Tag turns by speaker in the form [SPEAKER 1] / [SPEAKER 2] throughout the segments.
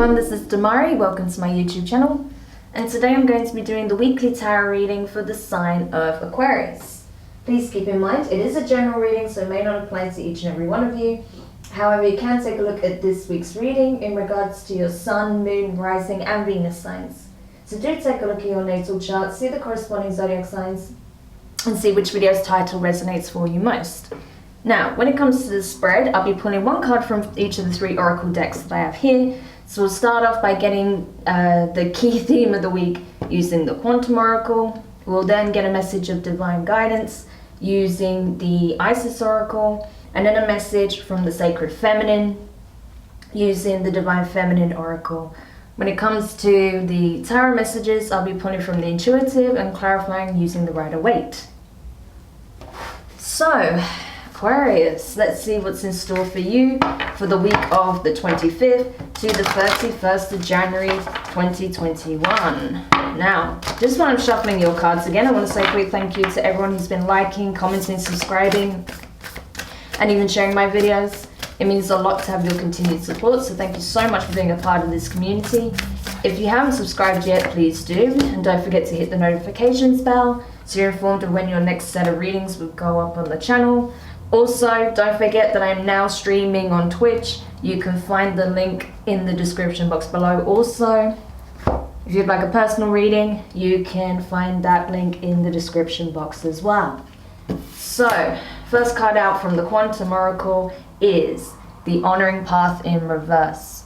[SPEAKER 1] everyone, this is Demari. Welcome to my YouTube channel. And today I'm going to be doing the weekly tarot reading for the sign of Aquarius. Please keep in mind, it is a general reading, so it may not apply to each and every one of you. However, you can take a look at this week's reading in regards to your Sun, Moon, Rising and Venus signs. So do take a look at your natal chart, see the corresponding zodiac signs, and see which video's title resonates for you most. Now, when it comes to the spread, I'll be pulling one card from each of the three oracle decks that I have here. So we'll start off by getting the key theme of the week using the Quantum Oracle. We'll then get a message of divine guidance using the Isis Oracle, and then a message from the Sacred Feminine using the Divine Feminine Oracle. When it comes to the tarot messages, I'll be pulling from the Intuitive and clarifying using the Rider Waite. So, Aquarius, let's see what's in store for you for the week of the 25th to the 31st of January 2021. Now, just when I'm shuffling your cards again, I want to say a quick thank you to everyone who's been liking, commenting, subscribing, and even sharing my videos. It means a lot to have your continued support, so thank you so much for being a part of this community. If you haven't subscribed yet, please do, and don't forget to hit the notifications bell so you're informed of when your next set of readings will go up on the channel. Also, don't forget that I'm now streaming on Twitch. You can find the link in the description box below. Also, if you'd like a personal reading, you can find that link in the description box as well. So, first card out from the Quantum Oracle is the Honoring Path in reverse.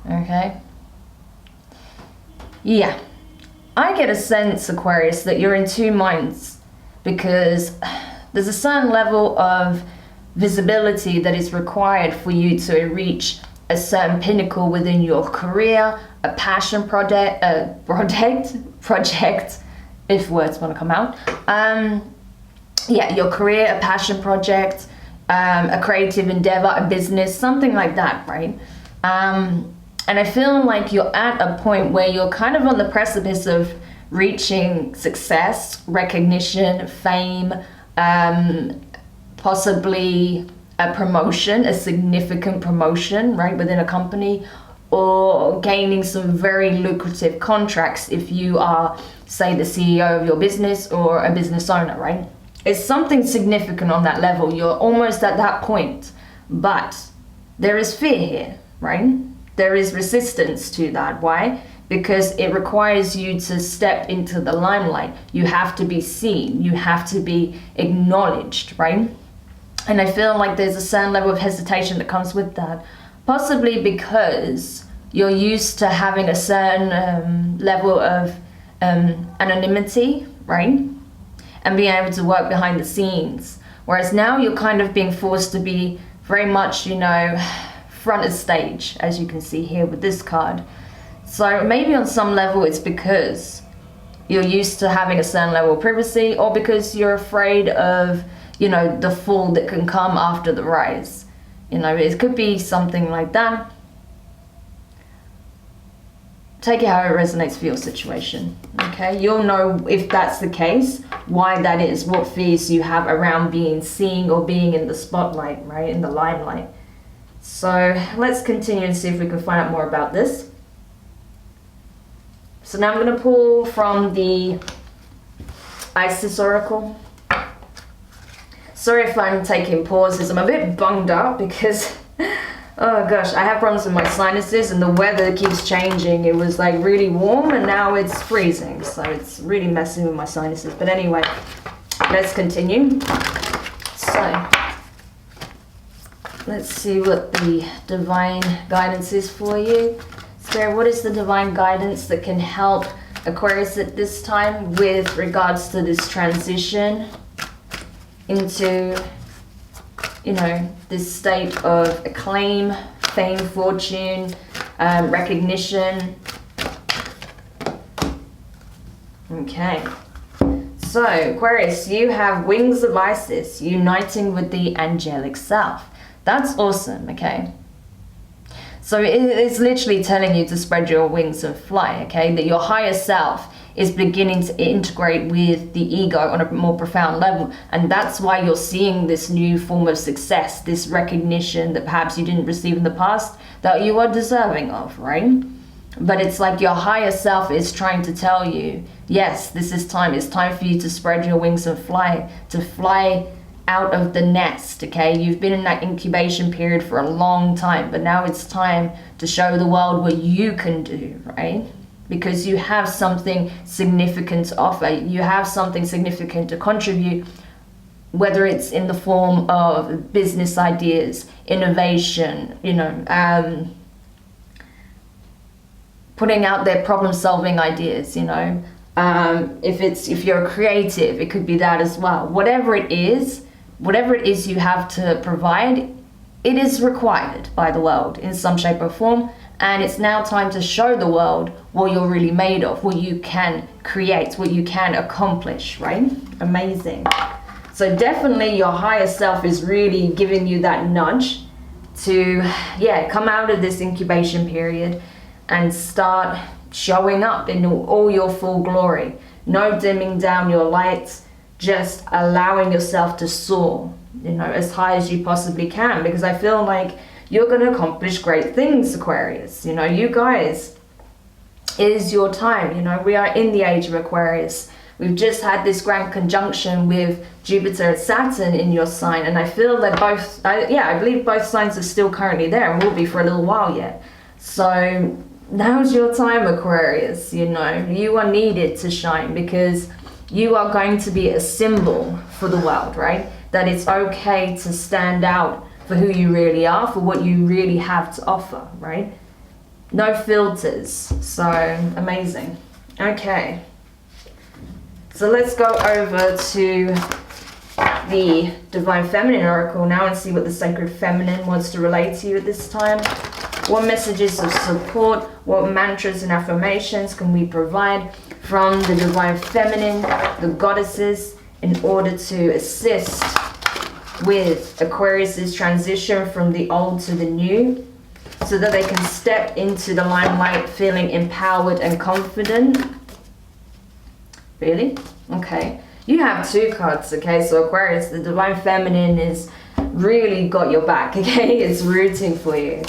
[SPEAKER 1] Okay? Yeah. I get a sense, Aquarius, that you're in two minds because there's a certain level of visibility that is required for you to reach a certain pinnacle within your career, a passion project, if words want to come out. Yeah, your career, a passion project, a creative endeavor, a business, something like that, right? And I feel like you're at a point where you're kind of on the precipice of reaching success, recognition, fame, possibly a promotion, a significant promotion, right, within a company, or gaining some very lucrative contracts if you are, say, the CEO of your business or a business owner, right? It's something significant on that level. You're almost at that point, but there is fear here, right? There is resistance to that. Why? Because it requires you to step into the limelight. You have to be seen. You have to be acknowledged, right? And I feel like there's a certain level of hesitation that comes with that. Possibly because you're used to having a certain level of anonymity, right? And being able to work behind the scenes. Whereas now you're kind of being forced to be very much, you know, front of stage, as you can see here with this card. So maybe on some level it's because you're used to having a certain level of privacy, or because you're afraid of, you know, the fall that can come after the rise. You know, it could be something like that. Take it how it resonates for your situation, okay? You'll know if that's the case, why that is, what fears you have around being seen or being in the spotlight, right, in the limelight. So let's continue and see if we can find out more about this. So now I'm going to pull from the Isis Oracle. Sorry if I'm taking pauses. I'm a bit bunged up because, oh gosh, I have problems with my sinuses and the weather keeps changing. It was like really warm and now it's freezing. So it's really messing with my sinuses. But anyway, let's continue. So, let's see what the divine guidance is for you. Spirit, what is the divine guidance that can help Aquarius at this time with regards to this transition into, you know, this state of acclaim, fame, fortune, recognition? Okay. So, Aquarius, you have Wings of Isis uniting with the angelic self. That's awesome, okay? So it's literally telling you to spread your wings and fly, okay? That your higher self is beginning to integrate with the ego on a more profound level. And that's why you're seeing this new form of success, this recognition that perhaps you didn't receive in the past, that you are deserving of, right? But it's like your higher self is trying to tell you, yes, this is time. It's time for you to spread your wings and fly, to fly out of the nest, okay? You've been in that incubation period for a long time, but now it's time to show the world what you can do, right? Because you have something significant to offer. You have something significant to contribute, whether it's in the form of business ideas, innovation, putting out their problem-solving ideas, if you're creative, it could be that as well. Whatever it is you have to provide, it is required by the world in some shape or form, and it's now time to show the world what you're really made of, what you can create, what you can accomplish, right? Amazing. So definitely your higher self is really giving you that nudge to, come out of this incubation period and start showing up in all your full glory. No dimming down your lights, just allowing yourself to soar, as high as you possibly can, because I feel like you're going to accomplish great things, Aquarius. You guys, it is your time. We are in the age of Aquarius. We've just had this grand conjunction with Jupiter and Saturn in your sign, and I feel that I believe both signs are still currently there and will be for a little while yet. So now's your time, Aquarius. You are needed to shine, because you are going to be a symbol for the world, right? That it's okay to stand out for who you really are, for what you really have to offer, right? No filters. So amazing. Okay. So let's go over to the Divine Feminine Oracle now and see what the Sacred Feminine wants to relate to you at this time. What messages of support, what mantras and affirmations can we provide from the Divine Feminine, the goddesses, in order to assist with Aquarius's transition from the old to the new, so that they can step into the limelight feeling empowered and confident? Really? Okay. You have two cards, okay? So Aquarius, the Divine Feminine is really got your back, okay? It's rooting for you.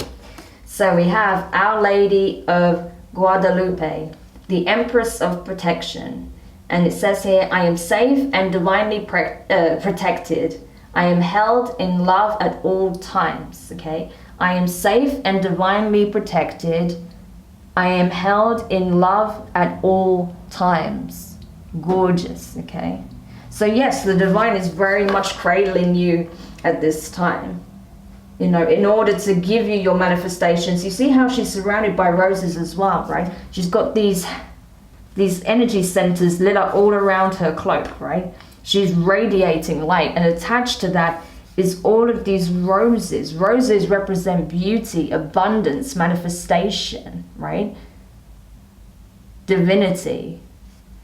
[SPEAKER 1] So we have Our Lady of Guadalupe, the Empress of Protection. And it says here, I am safe and divinely protected. I am held in love at all times, okay? I am safe and divinely protected. I am held in love at all times. Gorgeous, okay? So yes, the divine is very much cradling you at this time. In order to give you your manifestations. You see how she's surrounded by roses as well, right? She's got these energy centers lit up all around her cloak, right? She's radiating light, and attached to that is all of these roses. Roses represent beauty, abundance, manifestation, right? Divinity.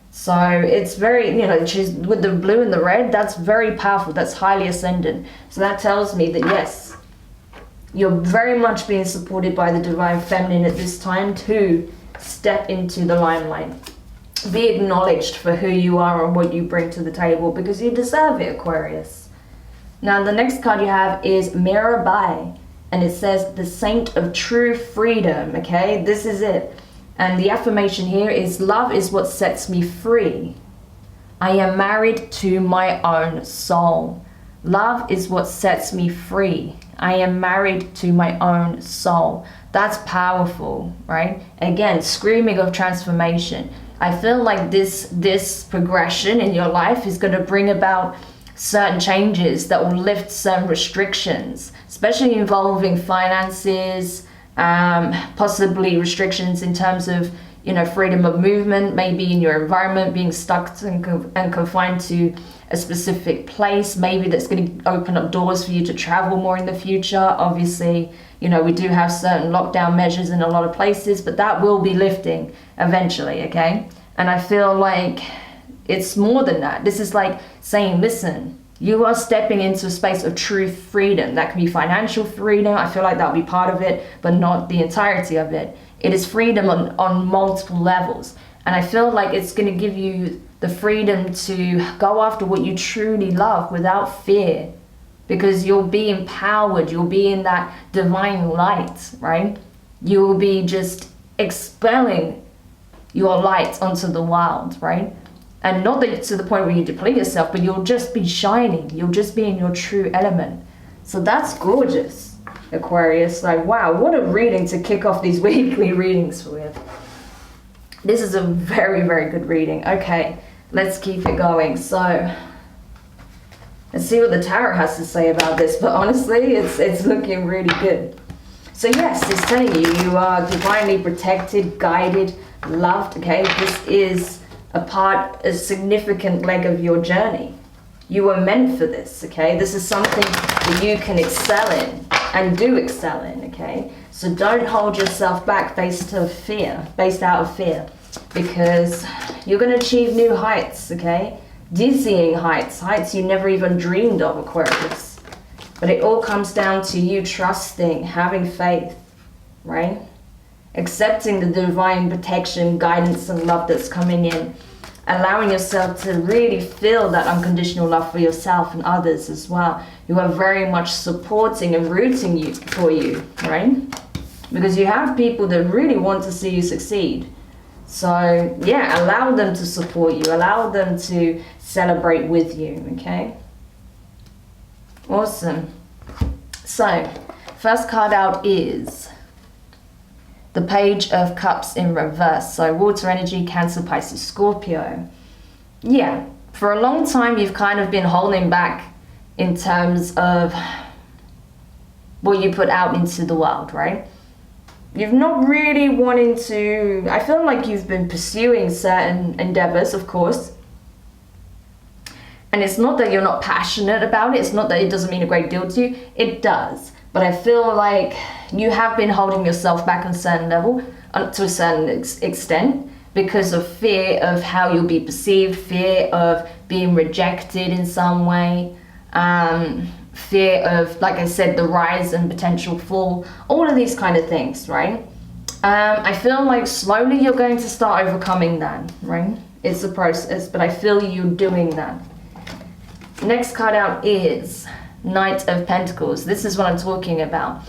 [SPEAKER 1] So it's very, she's with the blue and the red, that's very powerful, that's highly ascendant. So that tells me that yes, you're very much being supported by the Divine Feminine at this time to step into the limelight. Be acknowledged for who you are and what you bring to the table, because you deserve it, Aquarius. Now the next card you have is Mirabai, and it says the Saint of True Freedom, okay? This is it. And the affirmation here is, love is what sets me free. I am married to my own soul. Love is what sets me free. I am married to my own soul. That's powerful, right? Again, screaming of transformation. I feel like this progression in your life is going to bring about certain changes that will lift certain restrictions, especially involving finances, possibly restrictions in terms of freedom of movement, maybe in your environment, being stuck and confined to a specific place. Maybe that's going to open up doors for you to travel more in the future. Obviously, we do have certain lockdown measures in a lot of places, but that will be lifting eventually, okay? And I feel like it's more than that. This is like saying, listen, you are stepping into a space of true freedom. That can be financial freedom. I feel like that'll be part of it, but not the entirety of it. It is freedom on multiple levels. And I feel like it's going to give you the freedom to go after what you truly love without fear, because you'll be empowered. You'll be in that divine light, right? You will be just expelling your light onto the world, right? And not that to the point where you deplete yourself, but you'll just be shining. You'll just be in your true element. So that's gorgeous, Aquarius. Like, wow, what a reading to kick off these weekly readings with. This is a very, very good reading. Okay, let's keep it going. So let's see what the tarot has to say about this. But honestly, it's looking really good. So yes, it's telling you, you are divinely protected, guided, loved, okay? This is a significant leg of your journey. You were meant for this, okay? This is something that you can excel in and do excel in, okay? So don't hold yourself back based out of fear, because you're going to achieve new heights, okay? Dizzying heights you never even dreamed of, Aquarius. But it all comes down to you trusting, having faith, right? Accepting the divine protection, guidance, and love that's coming in. Allowing yourself to really feel that unconditional love for yourself and others as well, who are very much supporting and rooting you for you, right? Because you have people that really want to see you succeed. So yeah, allow them to support you, allow them to celebrate with you, okay? Awesome. So first card out is the Page of Cups in reverse. So water energy, Cancer, Pisces, Scorpio. Yeah, for a long time you've kind of been holding back in terms of what you put out into the world, right? You've not really wanting to, I feel like you've been pursuing certain endeavors, of course. And it's not that you're not passionate about it. It's not that it doesn't mean a great deal to you. It does. But I feel like you have been holding yourself back on a certain level, to a certain extent, because of fear of how you'll be perceived, fear of being rejected in some way, fear of, like I said, the rise and potential fall, all of these kind of things, right? I feel like slowly you're going to start overcoming that, right? It's a process, but I feel you doing that. Next card out is Knight of Pentacles. This is what I'm talking about.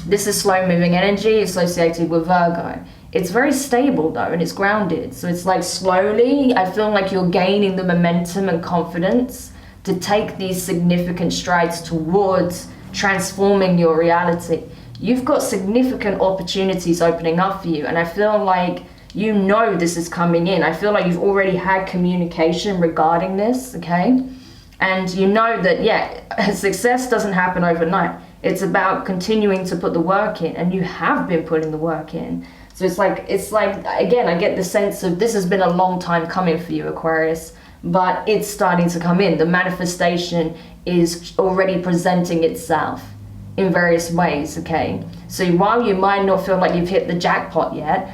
[SPEAKER 1] This is slow moving energy associated with Virgo. It's very stable though, and it's grounded. So it's like slowly, I feel like you're gaining the momentum and confidence to take these significant strides towards transforming your reality. You've got significant opportunities opening up for you, and I feel like you know this is coming in. I feel like you've already had communication regarding this, okay? And you know that, yeah, success doesn't happen overnight. It's about continuing to put the work in, and you have been putting the work in. So it's like, again, I get the sense of this has been a long time coming for you, Aquarius, but it's starting to come in. The manifestation is already presenting itself in various ways, okay? So while you might not feel like you've hit the jackpot yet,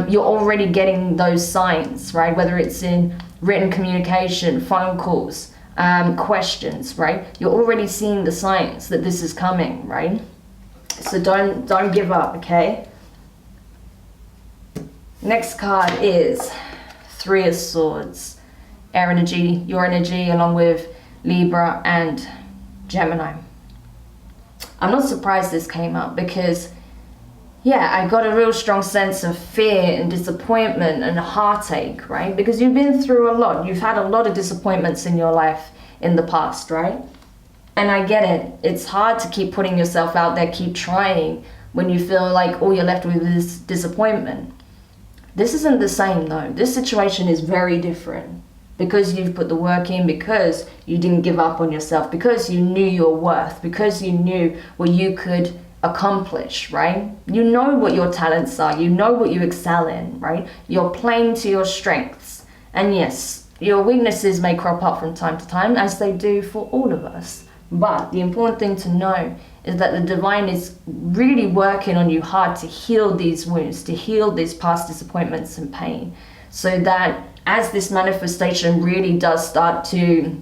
[SPEAKER 1] you're already getting those signs, right? Whether it's in written communication, phone calls, questions, right? You're already seeing the signs that this is coming, right? So don't give up, okay? Next card is Three of Swords. Air energy, your energy, along with Libra and Gemini. I'm not surprised this came up because, yeah, I got a real strong sense of fear and disappointment and heartache, right? Because you've been through a lot. You've had a lot of disappointments in your life in the past, right? And I get it. It's hard to keep putting yourself out there, keep trying, when you feel like all you're left with is disappointment. This isn't the same though. This situation is very different because you've put the work in, because you didn't give up on yourself, because you knew your worth, because you knew what you could accomplish, right? You know what your talents are, you know what you excel in, right? You're playing to your strengths. And yes, your weaknesses may crop up from time to time, as they do for all of us. But the important thing to know is that the divine is really working on you hard to heal these wounds, to heal these past disappointments and pain, so that as this manifestation really does start to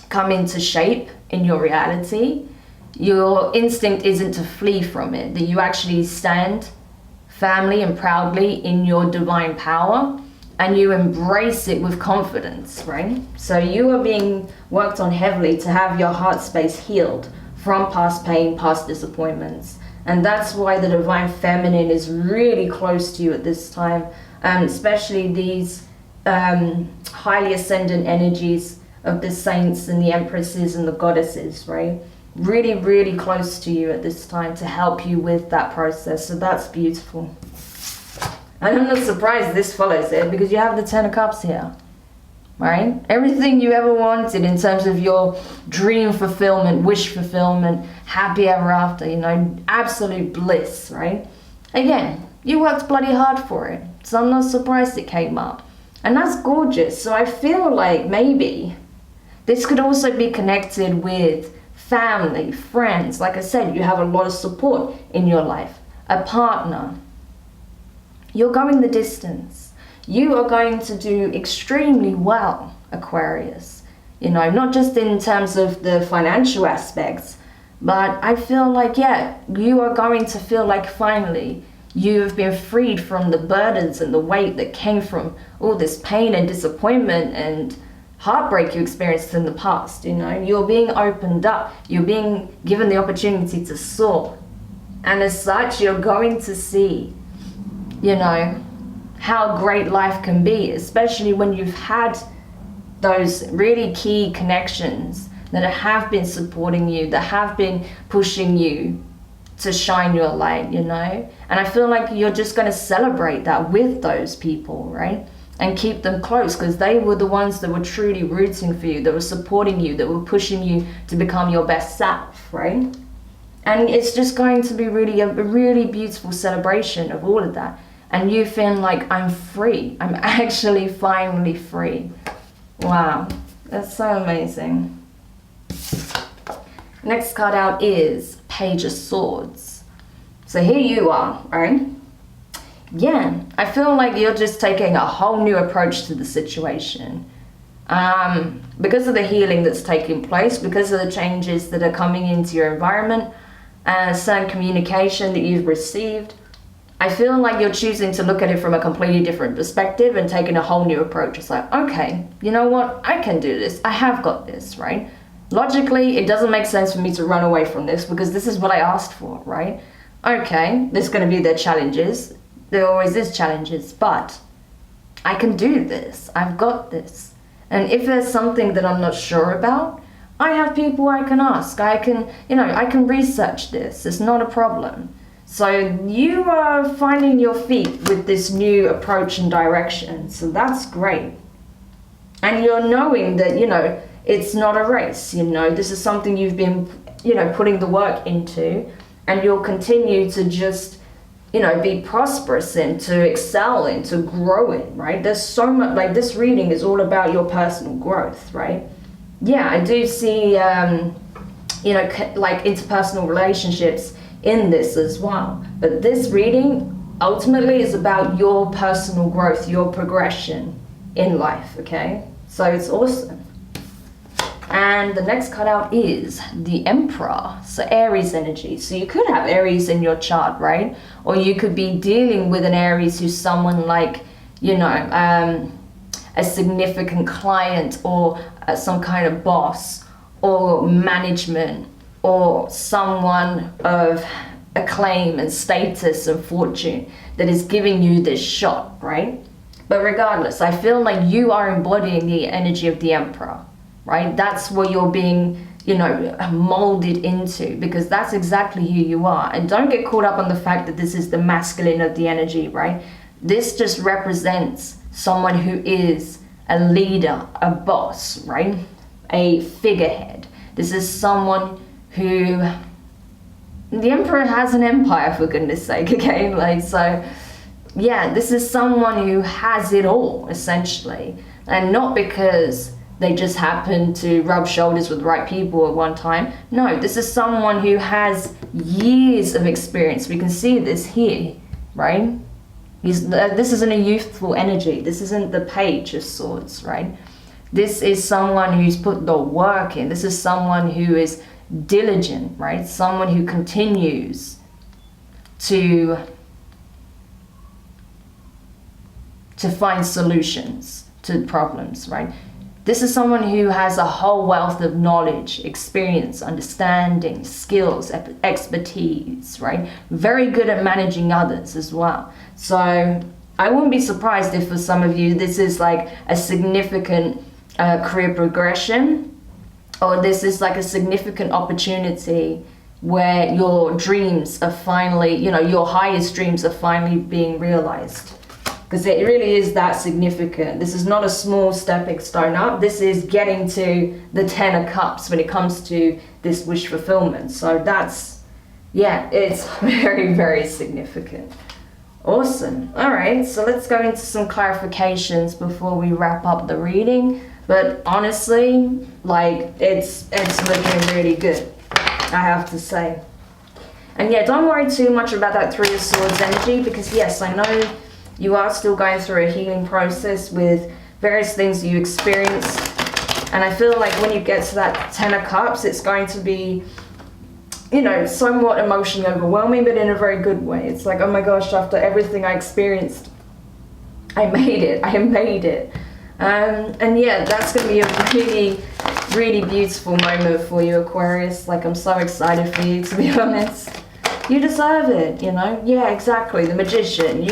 [SPEAKER 1] come into shape in your reality, your instinct isn't to flee from it, that you actually stand firmly and proudly in your divine power and you embrace it with confidence, right? So you are being worked on heavily to have your heart space healed from past pain, past disappointments, And that's why the divine feminine is really close to you at this time, especially these highly ascendant energies of the saints and the empresses and the goddesses, right? Really, really close to you at this time to help you with that process. So that's beautiful. And I'm not surprised this follows it, because you have the Ten of Cups here, right? Everything you ever wanted in terms of your dream fulfillment, wish fulfillment, happy ever after, you know, absolute bliss, right? Again, you worked bloody hard for it, so I'm not surprised it came up. And that's gorgeous. So I feel like maybe this could also be connected with family, friends. Like I said, you have a lot of support in your life, a partner. You're going the distance. You are going to do extremely well, Aquarius. You know, not just in terms of the financial aspects, but I feel like, yeah, you are going to feel like finally you have been freed from the burdens and the weight that came from all this pain and disappointment and heartbreak you experienced in the past. You know, you're being opened up, you're being given the opportunity to soar, and as such you're going to see, you know, how great life can be, especially when you've had those really key connections that have been supporting you, that have been pushing you to shine your light, you know. And I feel like you're just going to celebrate that with those people, right? And keep them close, because they were the ones that were truly rooting for you, that were supporting you, that were pushing you to become your best self, right? And it's just going to be really a really beautiful celebration of all of that. And you feel like, I'm free. I'm actually finally free. Wow, that's so amazing. Next card out is Page of Swords. So here you are, right? Yeah, I feel like you're just taking a whole new approach to the situation. Because of the healing that's taking place, because of the changes that are coming into your environment, certain communication that you've received, I feel like you're choosing to look at it from a completely different perspective and taking a whole new approach. It's like, okay, you know what? I can do this. I have got this, right? Logically, it doesn't make sense for me to run away from this because this is what I asked for, right? Okay, there's going to be their challenges. There always is challenges, but I can do this. I've got this. And if there's something that I'm not sure about, I have people I can ask. I can, you know, I can research this. It's not a problem. So you are finding your feet with this new approach and direction. So that's great. And you're knowing that, you know, it's not a race, you know, this is something you've been, you know, putting the work into, and you'll continue to just, you know, be prosperous in, to excel in, to grow in, right? There's so much, like this reading is all about your personal growth, right? Yeah, I do see, you know, like interpersonal relationships in this as well. But this reading ultimately is about your personal growth, your progression in life, okay? So it's awesome. And the next card out is the Emperor, so Aries energy. So you could have Aries in your chart, right? Or you could be dealing with an Aries who's someone like, you know, a significant client, or some kind of boss, or management, or someone of acclaim and status and fortune that is giving you this shot, right? But regardless, I feel like you are embodying the energy of the Emperor, right? That's what you're being, you know, molded into, because that's exactly who you are. And don't get caught up on the fact that this is the masculine of the energy, right? This just represents someone who is a leader, a boss, right? A figurehead. This is someone who, the Emperor has an empire, for goodness sake, okay? Like, so yeah, this is someone who has it all, essentially. And not because they just happen to rub shoulders with the right people at one time. No, this is someone who has years of experience. We can see this here, right? This isn't a youthful energy. This isn't the Page of Swords, right? This is someone who's put the work in. This is someone who is diligent, right? Someone who continues to find solutions to problems, right? This is someone who has a whole wealth of knowledge, experience, understanding, skills, expertise, right? Very good at managing others as well. So I wouldn't be surprised if for some of you this is like a significant career progression, or this is like a significant opportunity where your dreams are finally, you know, your highest dreams are finally being realized. Because it really is that significant. This is not a small stepping stone up. This is getting to the 10 of Cups when it comes to this wish fulfillment. So that's, yeah, it's very, very significant. Awesome. All right, so let's go into some clarifications before we wrap up the reading. But honestly, like, it's looking really good, I have to say. And yeah, don't worry too much about that Three of Swords energy, because yes, I know you are still going through a healing process with various things you experience. And I feel like when you get to that 10 of Cups, it's going to be, you know, somewhat emotionally overwhelming, but in a very good way. It's like, oh my gosh, after everything I experienced, I made it. I made it. And yeah, that's going to be a really, really beautiful moment for you, Aquarius. Like, I'm so excited for you, to be honest. You deserve it, you know? Yeah, exactly. The Magician.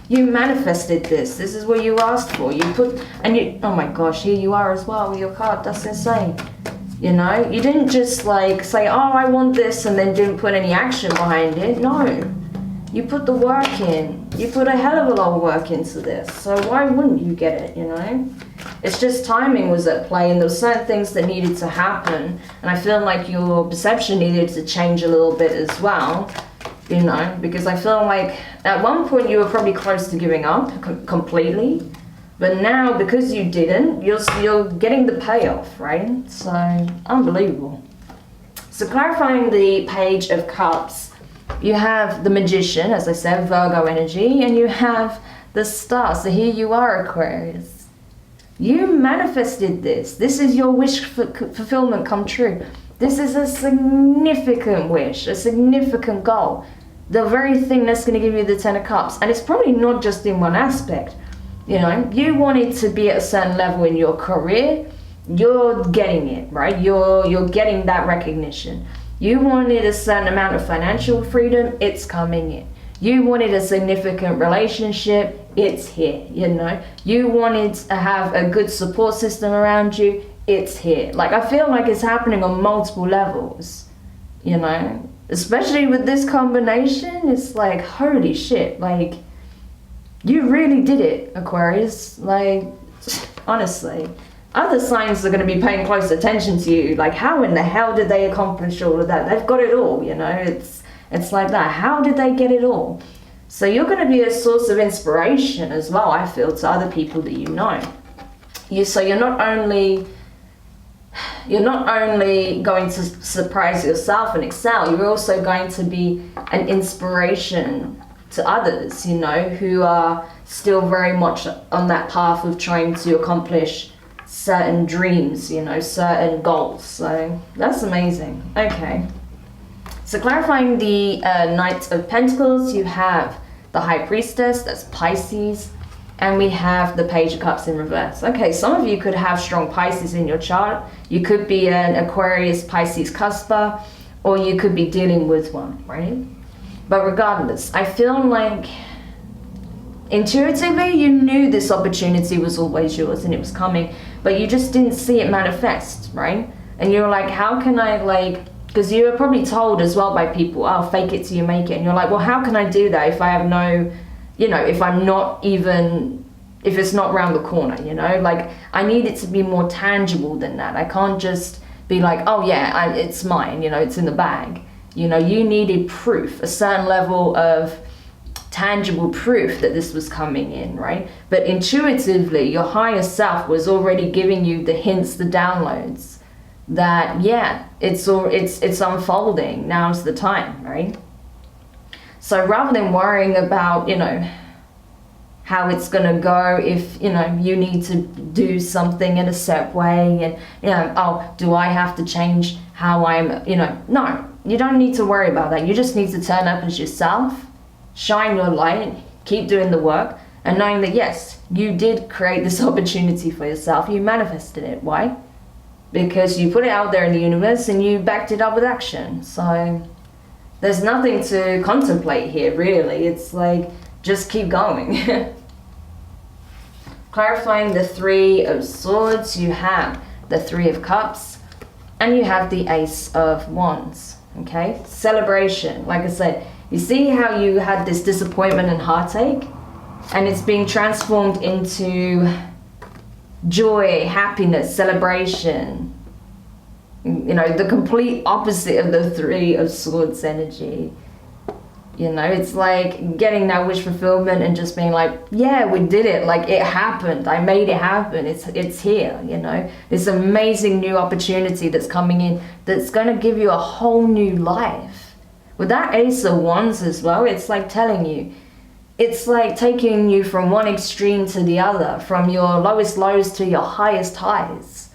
[SPEAKER 1] You manifested this. This is what you asked for. You put, and you, oh my gosh, here you are as well with your card. That's insane. You know, you didn't just like say, oh, I want this, and then didn't put any action behind it. No, you put the work in. You put a hell of a lot of work into this. So why wouldn't you get it, you know? It's just timing was at play, and there were certain things that needed to happen. And I feel like your perception needed to change a little bit as well. You know, because I feel like at one point you were probably close to giving up completely, but now because you didn't, you're getting the payoff, right? So unbelievable. So clarifying the Page of Cups, you have the Magician, as I said, Virgo energy, and you have the Star. So here you are, Aquarius. You manifested this. This is your wish fulfillment come true. This is a significant wish, a significant goal. The very thing that's going to give you the 10 of Cups. And it's probably not just in one aspect. You know, you wanted to be at a certain level in your career. You're getting it, right? You're getting that recognition. You wanted a certain amount of financial freedom. It's coming in. You wanted a significant relationship. It's here, you know. You wanted to have a good support system around you. It's here. Like, I feel like it's happening on multiple levels, you know, especially with this combination. It's like, holy shit, like, you really did it, Aquarius. Like, honestly, other signs are going to be paying close attention to you. Like, how in the hell did they accomplish all of that? They've got it all, you know. It's like that. How did they get it all? So you're going to be a source of inspiration as well, I feel, to other people that you know. So you're not only going to surprise yourself and excel, you're also going to be an inspiration to others, you know, who are still very much on that path of trying to accomplish certain dreams, you know, certain goals. So that's amazing. Okay. So clarifying the Knight of Pentacles, you have the High Priestess, that's Pisces, and we have the Page of Cups in reverse. Okay, some of you could have strong Pisces in your chart. You could be an Aquarius Pisces cusper, or you could be dealing with one, right? But regardless, I feel like intuitively you knew this opportunity was always yours and it was coming, but you just didn't see it manifest, right? And you're like, how can I, like, because you were probably told as well by people, oh, fake it till you make it. And you're like, well, how can I do that if I have no, you know, if I'm not even, if it's not around the corner, you know? Like, I need it to be more tangible than that. I can't just be like, oh yeah, it's mine, you know, it's in the bag. You know, you needed proof, a certain level of tangible proof that this was coming in, right? But intuitively, your higher self was already giving you the hints, the downloads, that yeah, it's unfolding. Now's the time, right? So rather than worrying about, you know, how it's gonna go, if, you know, you need to do something in a set way, and, you know, oh, do I have to change how I'm, you know, no, you don't need to worry about that. You just need to turn up as yourself, shine your light, keep doing the work, and knowing that yes, you did create this opportunity for yourself, you manifested it. Why? Because you put it out there in the universe and you backed it up with action. So there's nothing to contemplate here, really. It's like, just keep going. Clarifying the Three of Swords, you have the Three of Cups and you have the Ace of Wands. Okay, celebration. Like I said, you see how you had this disappointment and heartache, and it's being transformed into joy, happiness, celebration. You know, the complete opposite of the Three of Swords energy. You know, it's like getting that wish fulfillment and just being like, yeah, we did it. Like, it happened. I made it happen. It's here, you know. This amazing new opportunity that's coming in that's going to give you a whole new life. With that Ace of Wands as well, it's like telling you, it's like taking you from one extreme to the other, from your lowest lows to your highest highs.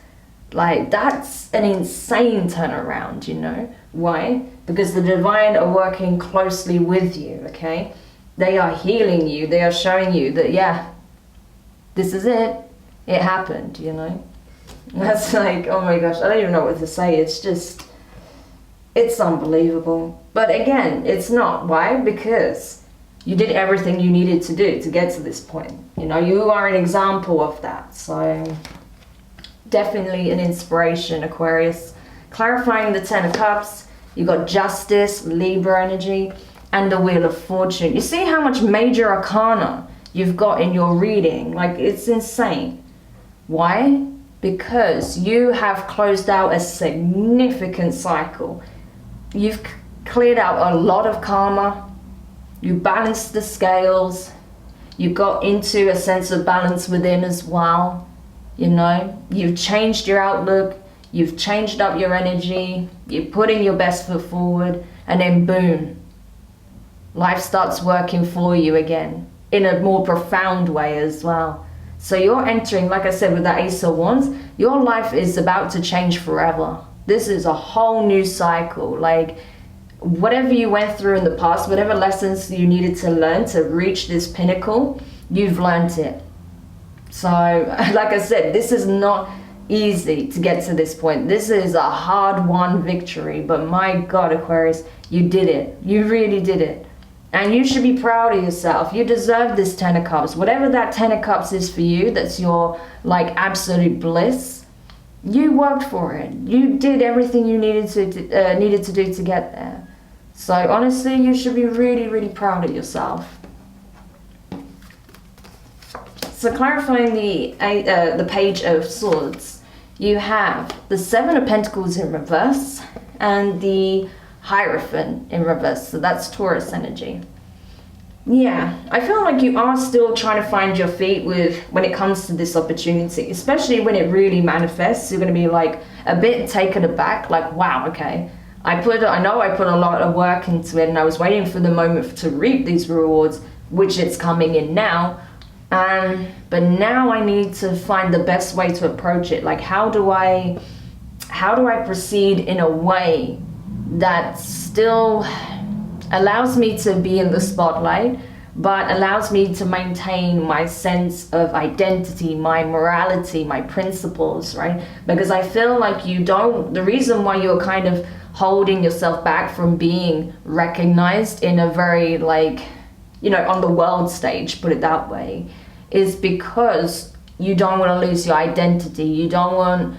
[SPEAKER 1] Like, that's an insane turnaround, you know. Why? Because the divine are working closely with you, okay? They are healing you. They are showing you that, yeah, this is it. It happened, you know. That's like, oh my gosh, I don't even know what to say. It's just, it's unbelievable. But again, it's not. Why? Because you did everything you needed to do to get to this point. You know, you are an example of that. So definitely an inspiration, Aquarius. Clarifying the Ten of Cups, you got Justice, Libra energy, and the Wheel of Fortune. You see how much major arcana you've got in your reading? Like, it's insane. Why? Because you have closed out a significant cycle. You've cleared out a lot of karma. You balanced the scales. You got into a sense of balance within as well. You know, you've changed your outlook. You've changed up your energy, you're putting your best foot forward, and then boom, life starts working for you again in a more profound way as well. So you're entering, like I said, with that Ace of Wands, your life is about to change forever. This is a whole new cycle. Like, whatever you went through in the past, whatever lessons you needed to learn to reach this pinnacle, you've learned it. So, like I said, this is not easy to get to this point. This is a hard-won victory, but my God, Aquarius, you did it. You really did it. And you should be proud of yourself. You deserve this Ten of Cups. Whatever that Ten of Cups is for you, that's your, like, absolute bliss, you worked for it. You did everything you needed to do to get there. So, honestly, you should be really, really proud of yourself. So, clarifying the Page of Swords, you have the Seven of Pentacles in reverse and the Hierophant in reverse. So that's Taurus energy. Yeah, I feel like you are still trying to find your feet when it comes to this opportunity, especially when it really manifests. You're going to be like a bit taken aback, like, wow, okay. I know I put a lot of work into it, and I was waiting for the moment to reap these rewards, which it's coming in now. But now I need to find the best way to approach it. Like, how do I proceed in a way that still allows me to be in the spotlight, but allows me to maintain my sense of identity, my morality, my principles, right? Because I feel like the reason why you're kind of holding yourself back from being recognized in a very, like, you know, on the world stage, put it that way, is because you don't want to lose your identity. You don't want,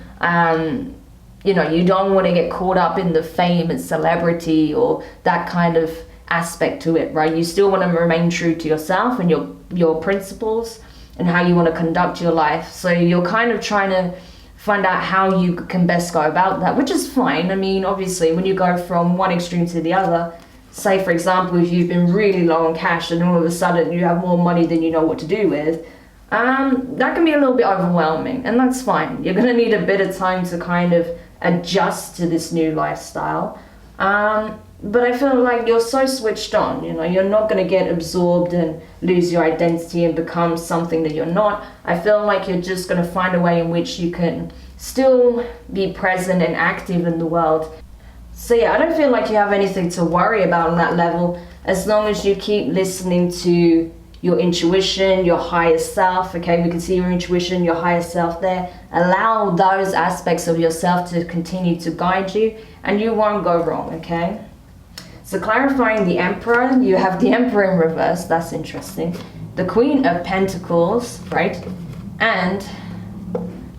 [SPEAKER 1] you don't want to get caught up in the fame and celebrity or that kind of aspect to it, right? You still want to remain true to yourself and your principles and how you want to conduct your life. So you're kind of trying to find out how you can best go about that, which is fine. I mean, obviously, when you go from one extreme to the other, say, for example, if you've been really low on cash and all of a sudden you have more money than you know what to do with, that can be a little bit overwhelming, and that's fine. You're going to need a bit of time to kind of adjust to this new lifestyle. But I feel like you're so switched on, you know, you're not going to get absorbed and lose your identity and become something that you're not. I feel like you're just going to find a way in which you can still be present and active in the world. So yeah, I don't feel like you have anything to worry about on that level, as long as you keep listening to your intuition, your higher self. Okay, we can see your intuition, your higher self there. Allow those aspects of yourself to continue to guide you, and you won't go wrong. Okay, so clarifying the Emperor, you have the Emperor in reverse. That's interesting. The Queen of Pentacles, right? And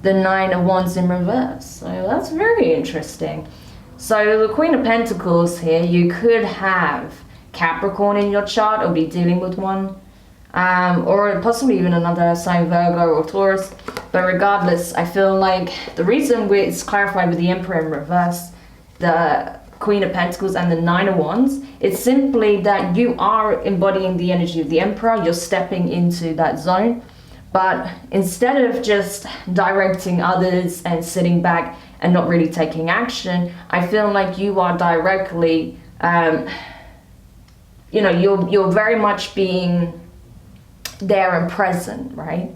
[SPEAKER 1] the Nine of Wands in reverse. So that's very interesting. So the Queen of Pentacles here, you could have Capricorn in your chart or be dealing with one. Or possibly even another sign, Virgo or Taurus. But regardless, I feel like the reason it's clarified with the Emperor in reverse, the Queen of Pentacles and the Nine of Wands, it's simply that you are embodying the energy of the Emperor. You're stepping into that zone. But instead of just directing others and sitting back and not really taking action, I feel like you are directly, you know, you're very much being there and present, right?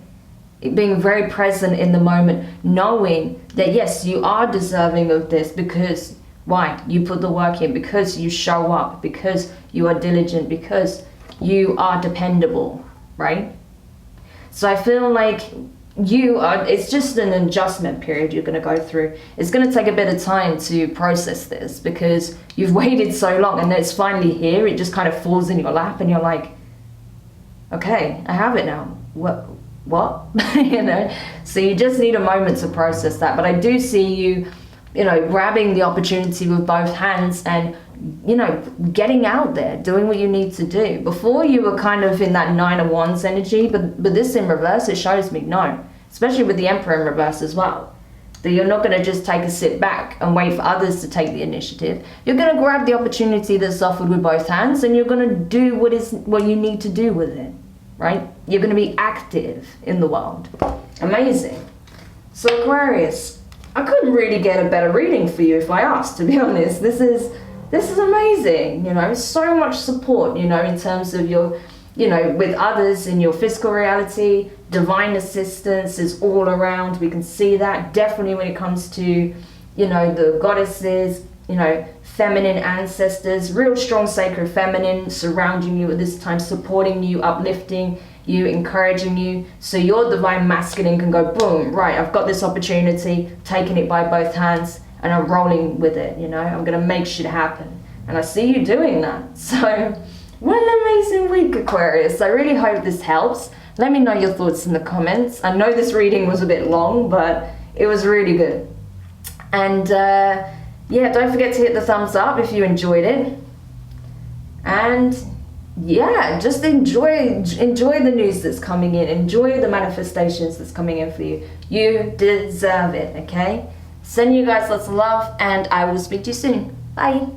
[SPEAKER 1] Being very present in the moment, knowing that yes, you are deserving of this because why? You put the work in, because you show up, because you are diligent, because you are dependable, right? So I feel like it's just an adjustment period you're going to go through. It's going to take a bit of time to process this because you've waited so long and it's finally here. It just kind of falls in your lap and you're like, okay, I have it now. What? You know? So you just need a moment to process that. But I do see you, you know, grabbing the opportunity with both hands and, you know, getting out there, doing what you need to do. Before you were kind of in that Nine of Wands energy, but this in reverse, it shows me no, especially with the Emperor in reverse as well, that you're not going to just take a sit back and wait for others to take the initiative. You're going to grab the opportunity that's offered with both hands and you're going to do what you need to do with it, right? You're going to be active in the world. Amazing. So Aquarius, I couldn't really get a better reading for you if I asked, to be honest. This is amazing, you know, so much support, you know, in terms of your, you know, with others in your physical reality. Divine assistance is all around. We can see that definitely when it comes to, you know, the goddesses, you know, feminine ancestors, real strong sacred feminine surrounding you at this time, supporting you, uplifting you, encouraging you. So your divine masculine can go, boom, right, I've got this opportunity, taking it by both hands, and I'm rolling with it, you know, I'm going to make shit happen. And I see you doing that. So, what an amazing week, Aquarius. I really hope this helps. Let me know your thoughts in the comments. I know this reading was a bit long, but it was really good. And yeah, don't forget to hit the thumbs up if you enjoyed it. And yeah, just enjoy the news that's coming in. Enjoy the manifestations that's coming in for you. You deserve it, okay? Sending you guys lots of love, and I will speak to you soon. Bye.